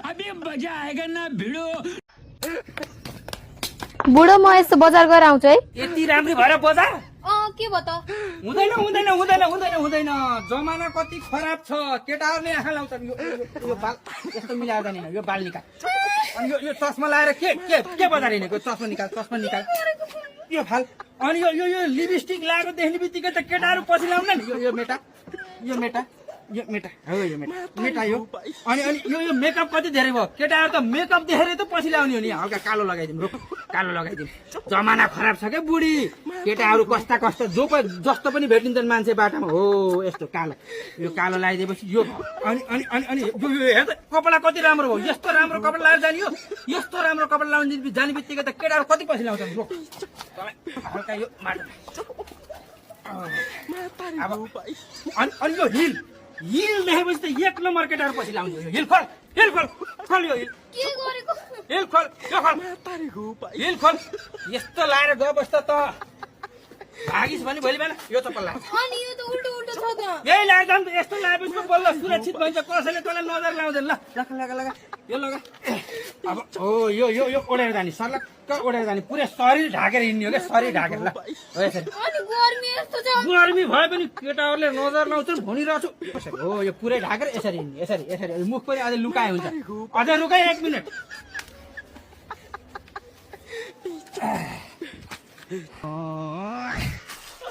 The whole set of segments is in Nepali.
अभी मजा आएगा ना भिडो। बुढो म यस्तो बजार गरेर आउँछु है। यति राम्री भएर बजार के भयो त? हुँदैन हुँदैन हुँदैन हुँदैन हुँदैन जमाना कति खराब छ केटाहरूले आँखा लाउँछन् यो बाल यस्तो मिलाएर जाने यो बाल निकाल अनि यो चस्मा लाएर के बजार हिँडेको चस्मा निकाल यो फाल अनि यो लिपस्टिक लगाएको देख्ने बित्तिकै त केटाहरू पछि लाउन नि यो मेटा हो यो मेटा यो अनि यो मेकअप कति धेरै भयो केटाहरू त मेकअप देखेरै त पछि ल्याउने हो नि हल्का कालो लगाइदिउँ जमाना खराब छ क्या बुढी केटाहरू कस्ता जस्तो पनि भेटिन्छन् मान्छे बाटामा हो यस्तो यो कालो लगाइदिएपछि यो अनि यो हेर्दा कपडा कति राम्रो भयो यस्तो राम्रो कपडा लगाएर जाने हो यस्तो राम्रो कपडा लाउने जाने बित्तिकै त केटाहरू कति पछि लाउँछन् रोक हल्का यो माटो अनि यो हिल देखेपछि त एक नम्बर केटाहरू पछि लाउँछ यो हिल खोल यो हिल खोल यस्तो लाएर गयो बस्दा त भागिस भने भोलि बिहान यो चप्पल लाग अनि यो त उल्टो छ त। यही लाएर जानु यस्तो लगाएपछि बल्ल सुरक्षित भइन्छ कसैले तँलाई नजर लाउँदैन ल लगा यो लगा अब हो यो ओढेर जाने सलक्क ओढेर जाने पुरै शरीर ढाकेर हिँड्ने हो क्या शरीर ढाकेर ल हो यसरी अनि गर्मी यस्तो छ। गर्मी भए पनि केटाहरूले नजर लाउँछन् भनिरहेको छु हो यो पुरै ढाकेर यसरी हिँड्ने यसरी मुख पनि अझै लुकाए हुन्छ अझै रुकाए 1 मिनट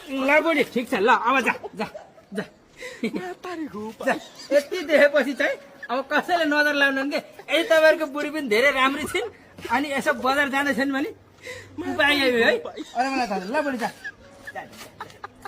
ल बुढी ठिक छ ल अब जा यति देखेपछि चाहिँ अब कसैले नजर लाउनु के यही तपाईँहरूको बुढी पनि धेरै राम्री छिन् अनि यसो बजार जाँदैछन् भने उपाय है अरे मलाई थाहा ल बुढी जा